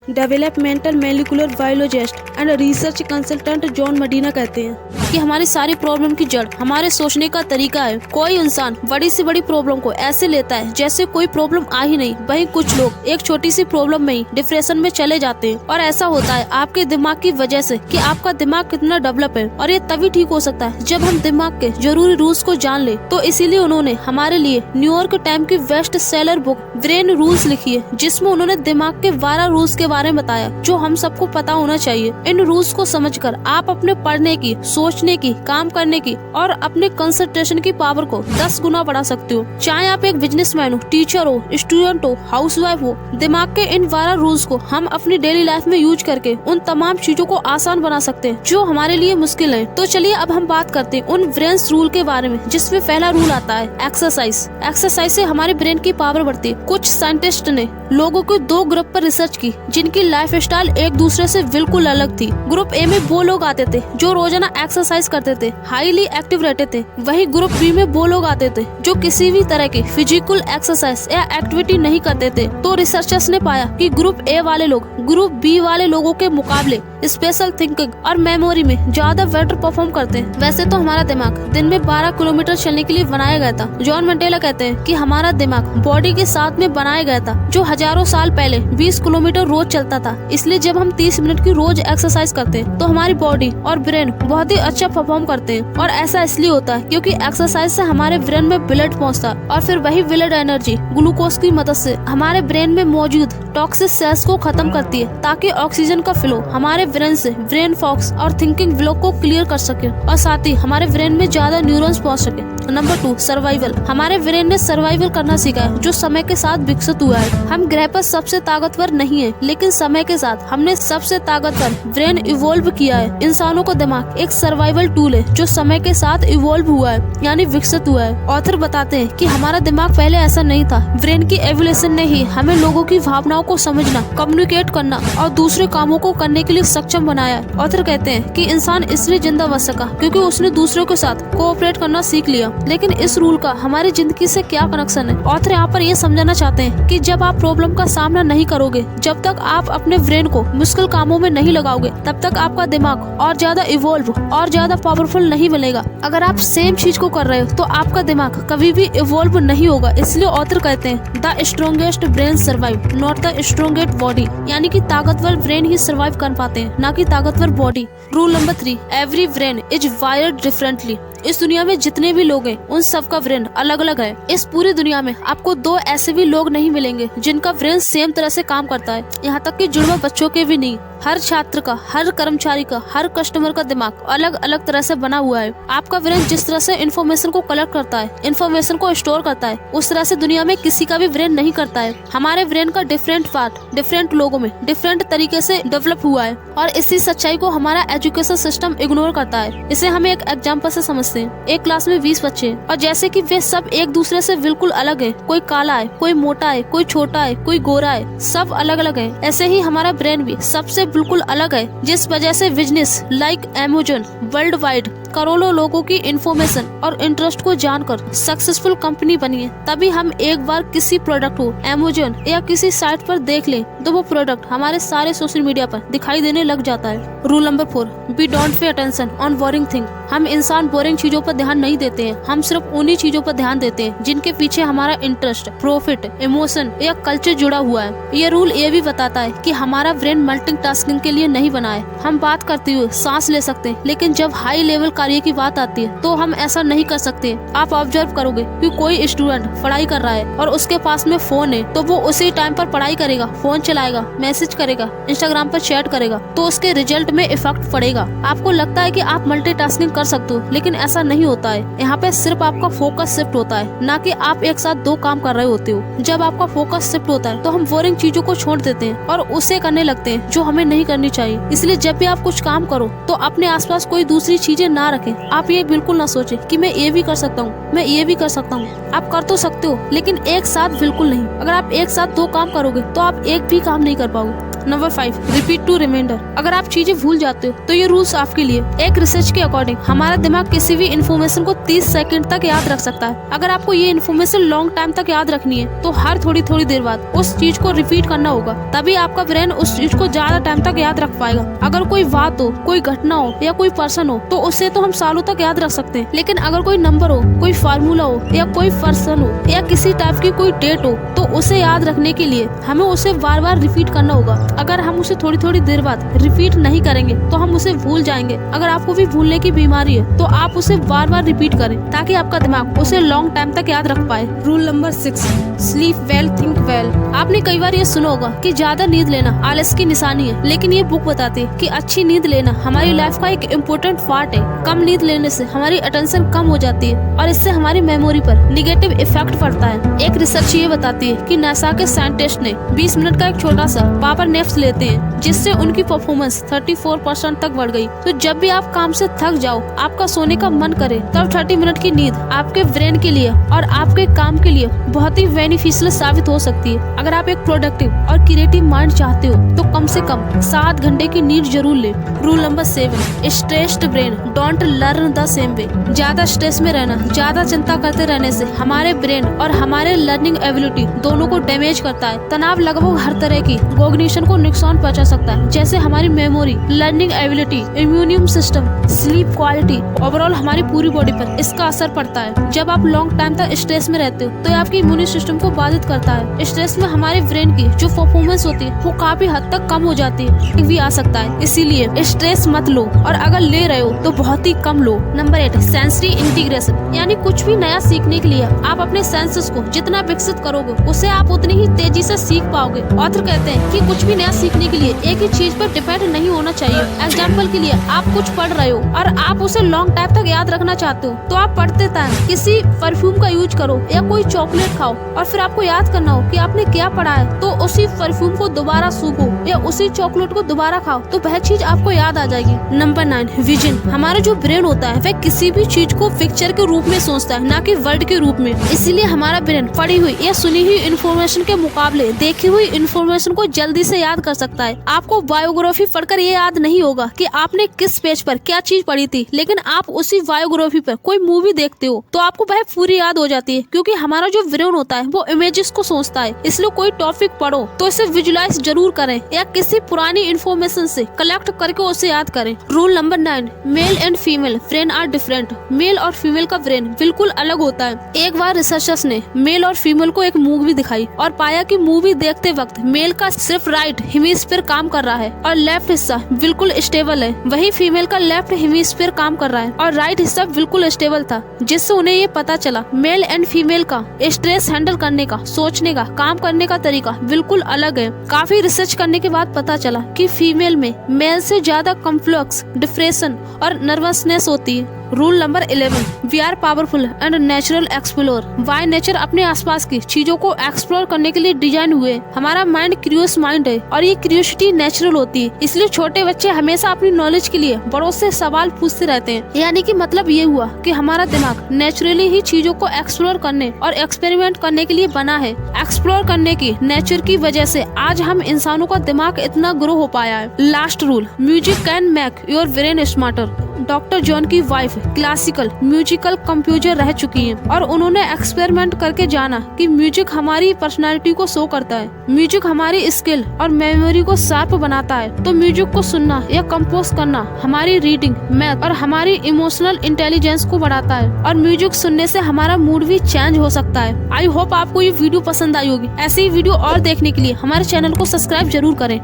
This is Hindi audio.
Developmental molecular biologist and research consultant John Medina कहते हैं कि हमारी सारी प्रॉब्लम की जड़ हमारे सोचने का तरीका है। कोई इंसान बड़ी से बड़ी प्रॉब्लम को ऐसे लेता है जैसे कोई प्रॉब्लम आ ही नहीं। वहीं कुछ लोग एक छोटी सी प्रॉब्लम में ही डिप्रेशन में चले जाते हैं। और ऐसा होता है आपके दिमाग की वजह से कि आपका दिमाग कितना डेवलप है, और ये तभी ठीक हो सकता है जब हम दिमाग के जरूरी रूल्स को जान ले। तो इसीलिए उन्होंने हमारे लिए न्यूयॉर्क टाइम की best seller book brain rules लिखी है, जिसमें उन्होंने दिमाग के 12 रूल्स के बारे में बताया जो हम सबको पता होना चाहिए। इन रूल्स को समझकर आप अपने पढ़ने की, सोचने की, काम करने की और अपने कंसंट्रेशन की पावर को 10 गुना बढ़ा सकते हो। चाहे आप एक बिजनेसमैन हो, टीचर हो, स्टूडेंट हो, हाउसवाइफ हो, दिमाग के इन 12 रूल्स को हम अपनी डेली लाइफ में यूज करके उन तमाम चीजों को आसान बना सकते हैं जो हमारे लिए मुश्किल है। तो चलिए अब हम बात करते हैं उन ब्रेन रूल के बारे में, जिसमें पहला रूल आता है एक्सरसाइज। एक्सरसाइज से हमारे ब्रेन की पावर बढ़ती है। कुछ साइंटिस्ट ने लोगों को 2 ग्रुप पर रिसर्च की जिनकी लाइफ स्टाइल एक दूसरे से बिल्कुल अलग थी। ग्रुप ए में वो लोग आते थे जो रोजाना एक्सरसाइज करते थे, हाईली एक्टिव रहते थे। वहीं ग्रुप बी में वो लोग आते थे जो किसी भी तरह की फिजिकल एक्सरसाइज या एक्टिविटी नहीं करते थे। तो रिसर्चर्स ने पाया कि ग्रुप ए वाले लोग ग्रुप बी वाले लोगों के मुकाबले स्पेशल थिंकिंग और मेमोरी में ज्यादा बेटर परफॉर्म करते हैं। वैसे तो हमारा दिमाग दिन में 12 किलोमीटर चलने के लिए बनाया गया था। जॉन मंडेला कहते हैं कि हमारा दिमाग बॉडी के साथ में बनाया गया था जो हजारों साल पहले 20 किलोमीटर रोज चलता था। इसलिए जब हम 30 मिनट की रोज एक्सरसाइज करते हैं तो हमारी बॉडी और ब्रेन बहुत ही अच्छा परफॉर्म करते हैं। और ऐसा इसलिए होता है क्योंकि एक्सरसाइज से हमारे ब्रेन में ब्लड पहुंचता है और फिर वही ब्लड एनर्जी ग्लूकोज की मदद से हमारे ब्रेन में मौजूद टॉक्सिक सेल्स को खत्म करती है, ताकि ऑक्सीजन का फ्लो हमारे ब्रेन से ब्रेन फॉक्स और थिंकिंग ब्लॉक को क्लियर कर सके और साथ ही हमारे ब्रेन में ज्यादा न्यूरॉन्स पहुंच सके। Number 2, survival. हमारे ब्रेन ने सर्वाइवल करना सीखा है जो समय के साथ विकसित हुआ है। हम ग्रह पर सबसे ताकतवर नहीं है, लेकिन समय के साथ हमने सबसे ताकतवर ब्रेन इवोल्व किया है। इंसानों का दिमाग एक सर्वाइवल टूल है जो समय के साथ इवोल्व हुआ है, यानी विकसित हुआ है। ऑथर बताते हैं कि हमारा दिमाग पहले ऐसा नहीं था। ब्रेन की एवोल्यूशन ने ही हमें लोगों की भावनाओं को समझना, कम्युनिकेट करना और दूसरे कामों को करने के लिए सक्षम बनाया है। ऑथर कहते हैं कि इंसान इसलिए जिंदा बच सका क्योंकि उसने दूसरों के साथ कोऑपरेट करना सीख लिया। लेकिन इस रूल का हमारी जिंदगी से क्या कनेक्शन है? ऑथर यहाँ पर ये समझाना चाहते हैं कि जब आप प्रॉब्लम का सामना नहीं करोगे, जब तक आप अपने ब्रेन को मुश्किल कामों में नहीं लगाओगे, तब तक आपका दिमाग और ज्यादा इवोल्व और ज्यादा पावरफुल नहीं बनेगा। अगर आप सेम चीज को कर रहे हो तो आपका दिमाग कभी भी इवोल्व नहीं होगा। इसलिए ऑथर कहते हैं the strongest brain survive not the strongest body, यानी कि ताकतवर ब्रेन ही सर्वाइव कर पाते हैं, ना कि ताकतवर body. Rule number 3, every brain is wired differently. इस दुनिया में जितने भी लोग हैं उन सबका ब्रेन अलग अलग है। इस पूरी दुनिया में आपको 2 ऐसे भी लोग नहीं मिलेंगे जिनका ब्रेन सेम तरह से काम करता है, यहाँ तक कि जुड़वा बच्चों के भी नहीं। हर छात्र का, हर कर्मचारी का, हर कस्टमर का दिमाग अलग अलग तरह से बना हुआ है। आपका ब्रेन जिस तरह से इन्फॉर्मेशन को कलेक्ट करता है, इन्फॉर्मेशन को स्टोर करता है, उस तरह से दुनिया में किसी का भी ब्रेन नहीं करता है। हमारे ब्रेन का डिफरेंट पार्ट डिफरेंट लोगों में डिफरेंट तरीके से डेवलप हुआ है और इसी सच्चाई को हमारा एजुकेशन सिस्टम इग्नोर करता है। इसे हम एक एग्जाम्पल से समझते हैं। एक क्लास में 20 बच्चे हैं और जैसे कि वे सब एक दूसरे से बिल्कुल अलग है, कोई काला है, कोई मोटा है, कोई छोटा है, कोई गोरा है, सब अलग अलग है। ऐसे ही हमारा ब्रेन भी सबसे बिल्कुल अलग है, जिस वजह से business like Amazon world wide करोड़ों लोगों की इंफॉर्मेशन और इंटरेस्ट को जानकर सक्सेसफुल कंपनी बनी है। तभी हम एक बार किसी प्रोडक्ट को अमेज़न या किसी साइट पर देख लें तो वो प्रोडक्ट हमारे सारे सोशल मीडिया पर दिखाई देने लग जाता है। Rule number 4, we don't pay attention on boring thing. हम इंसान बोरिंग चीजों पर ध्यान नहीं देते हैं, हम सिर्फ उन्हीं चीजों पर ध्यान देते हैं जिनके पीछे हमारा इंटरेस्ट, प्रॉफिट, इमोशन या कल्चर जुड़ा हुआ है। ये रूल ये भी बताता है कि हमारा ब्रेन मल्टीटास्किंग के लिए नहीं बना है। हम बात करते हुए सांस ले सकते हैं, लेकिन जब हाई लेवल कार्य की बात आती है तो हम ऐसा नहीं कर सकते। आप ऑब्जर्व करोगे कि कोई स्टूडेंट पढ़ाई कर रहा है और उसके पास में फोन है, तो वो उसी टाइम पर पढ़ाई करेगा, फोन चलाएगा, मैसेज करेगा, इंस्टाग्राम पर चैट करेगा, तो उसके रिजल्ट में इफेक्ट पड़ेगा। आपको लगता है कि आप मल्टीटास्किंग कर सकते हो, लेकिन ऐसा नहीं होता है। यहाँ पे सिर्फ आपका फोकस शिफ्ट होता है, ना कि आप एक साथ 2 काम कर रहे होते हो। जब आपका फोकस शिफ्ट होता है तो हम बोरिंग चीजों को छोड़ देते हैं और उसे करने लगते हैं जो हमें नहीं करनी चाहिए। इसलिए जब भी आप कुछ काम करो तो अपने आसपास कोई दूसरी चीजें ना रखें। आप ये बिल्कुल ना सोचें कि मैं ये भी कर सकता हूँ, मैं ये भी कर सकता हूँ। आप कर तो सकते हो, लेकिन एक साथ बिल्कुल नहीं। अगर आप एक साथ 2 काम करोगे तो आप एक भी काम नहीं कर पाओगे। Number 5, repeat to reminder. अगर आप चीजें भूल जाते हो तो ये रूल्स आपके लिए। एक रिसर्च के अकॉर्डिंग हमारा दिमाग किसी भी इन्फॉर्मेशन को 30 सेकंड तक याद रख सकता है। अगर आपको ये इन्फॉर्मेशन लॉन्ग टाइम तक याद रखनी है तो हर थोड़ी देर बाद उस चीज को रिपीट करना होगा, तभी आपका ब्रेन उस चीज को ज्यादा टाइम तक याद रख पाएगा। अगर कोई बात हो, कोई घटना हो या कोई पर्सन हो तो उसे तो हम सालों तक याद रख सकते हैं, लेकिन अगर कोई नंबर हो, कोई फार्मूला हो या कोई पर्सन हो या किसी टाइप की कोई डेट हो तो उसे याद रखने के लिए हमें उसे बार बार रिपीट करना होगा। अगर हम उसे थोड़ी देर बाद रिपीट नहीं करेंगे तो हम उसे भूल जाएंगे। अगर आपको भी भूलने की बीमारी है तो आप उसे बार बार रिपीट करें ताकि आपका दिमाग उसे लॉन्ग टाइम तक याद रख पाए। Rule number 6, sleep well think well. आपने कई बार ये सुना होगा कि ज्यादा नींद लेना आलस की निशानी है, लेकिन ये बुक बताती है कि अच्छी नींद लेना हमारी लाइफ का एक इम्पोर्टेंट पार्ट है। कम नींद लेने से हमारी अटेंशन कम हो जाती है और इससे हमारी मेमोरी पर निगेटिव इफेक्ट पड़ता है। एक रिसर्च ये बताती है कि नासा के साइंटिस्ट ने 20 मिनट का एक छोटा सा पावर नैप्स लेते हैं, जिससे उनकी परफॉर्मेंस 34% तक बढ़ गई। तो जब भी आप काम से थक जाओ, आपका सोने का मन करे, तब 30 मिनट की नींद आपके ब्रेन के लिए और आपके काम के लिए बहुत ही बेनिफिशियल साबित हो सकती है। अगर आप एक प्रोडक्टिव और क्रिएटिव माइंड चाहते हो तो कम से कम 7 घंटे की नींद जरूर ले। Rule number 7, stressed brain don't learn the same way. ज्यादा स्ट्रेस में रहना, ज्यादा चिंता करते रहने से हमारे ब्रेन और हमारे लर्निंग एबिलिटी दोनों को डैमेज करता है। तनाव लगभग हर तरह की कॉग्निशन को नुकसान पहुंचा सकता है, जैसे हमारी memory, learning ability, immune system, sleep quality, overall हमारी पूरी बॉडी पर इसका असर पड़ता है। जब आप लॉन्ग टाइम तक स्ट्रेस में रहते हो तो ये आपकी इम्यून सिस्टम को बाधित करता है। स्ट्रेस में हमारे ब्रेन की जो परफॉर्मेंस होती है वो काफी हद तक कम हो जाती है, भी आ सकता है। इसीलिए स्ट्रेस मत लो, और अगर ले रहे हो तो बहुत ही कम लो। नंबर 8, सेंसरी इंटीग्रेशन, यानी कुछ भी नया सीखने के लिए आप अपने सेंसेस को जितना विकसित करोगे उसे आप उतनी ही तेजी से सीख पाओगे। ऑथर कहते हैं कि कुछ भी नया सीखने के लिए एक ही चीज पर डिपेंड नहीं होना चाहिए। एग्जाम्पल के लिए आप कुछ पढ़ रहे हो और आप उसे लॉन्ग टाइम तक याद रखना चाहते हो तो आप पढ़ते टाइम किसी परफ्यूम का यूज करो या कोई चॉकलेट खाओ, और फिर आपको याद करना हो कि आपने क्या पढ़ा है तो उसी परफ्यूम को दोबारा सूंघो या उसी चॉकलेट को दोबारा खाओ, तो वह चीज आपको याद आ जाएगी। Number 9, vision. हमारा जो ब्रेन होता है वह किसी भी चीज को पिक्चर के रूप में सोचता है, ना कि वर्ड के रूप में। इसीलिए हमारा ब्रेन पढ़ी हुई या सुनी हुई इन्फॉर्मेशन के मुकाबले देखी हुई इन्फॉर्मेशन को जल्दी से याद कर सकता है। आपको बायोग्राफी पढ़कर ये याद नहीं होगा कि आपने किस पेज पर क्या चीज पढ़ी थी, लेकिन आप उसी बायोग्राफी पर कोई मूवी देखते हो तो आपको वह पूरी याद हो जाती है, क्योंकि हमारा जो ब्रेन होता है वो इमेजेस को सोचता है। इसलिए कोई टॉपिक पढ़ो तो इसे विजुलाइज जरूर करें या किसी पुरानी इन्फॉर्मेशन से कलेक्ट करके उसे याद करें। Rule number 9, male and female brain are different. Male और फीमेल का ब्रेन बिल्कुल अलग होता है। एक बार रिसर्चर्स ने मेल और फीमेल को एक मूवी दिखाई और पाया कि मूवी देखते वक्त मेल का सिर्फ राइट हेमिस्फीयर काम कर रहा है और लेफ्ट हिस्सा बिल्कुल स्टेबल है, वही फीमेल का लेफ्ट हेमिस्फीयर काम कर रहा है और राइट हिस्सा बिल्कुल स्टेबल था, जिससे उन्हें ये पता चला मेल एंड फीमेल का स्ट्रेस हैंडल करने का, सोचने का, काम करने का तरीका बिल्कुल अलग है। काफी रिसर्च करने के बाद पता चला कि फीमेल में मेल से ज्यादा कॉम्प्लेक्स डिप्रेशन और नर्वसनेस होती है। Rule number 11, we are powerful and natural explore. Why nature अपने आसपास की चीजों को एक्सप्लोर करने के लिए डिजाइन हुए। हमारा माइंड क्यूरियस माइंड है और ये क्यूरियोसिटी नेचुरल होती है, इसलिए छोटे बच्चे हमेशा अपनी नॉलेज के लिए बड़ों से सवाल पूछते रहते हैं। यानी कि मतलब ये हुआ कि हमारा दिमाग नेचुरली ही चीजों को एक्सप्लोर करने और एक्सपेरिमेंट करने के लिए बना है। एक्सप्लोर करने की नेचर की वजह से आज हम इंसानों का दिमाग इतना ग्रो हो पाया है। Last rule, music can make your brain smarter. Doctor John की वाइफ क्लासिकल म्यूजिकल कंपोजर रह चुकी हैं और उन्होंने एक्सपेरिमेंट करके जाना कि म्यूजिक हमारी पर्सनालिटी को शो करता है। म्यूजिक हमारी स्किल और मेमोरी को शार्प बनाता है। तो म्यूजिक को सुनना या कंपोज करना हमारी रीडिंग, मैथ और हमारी इमोशनल इंटेलिजेंस को बढ़ाता है और म्यूजिक सुनने से हमारा मूड भी चेंज हो सकता है। आई होप आपको ये वीडियो पसंद आई होगी। ऐसी ही वीडियो और देखने के लिए हमारे चैनल को सब्सक्राइब जरूर करें।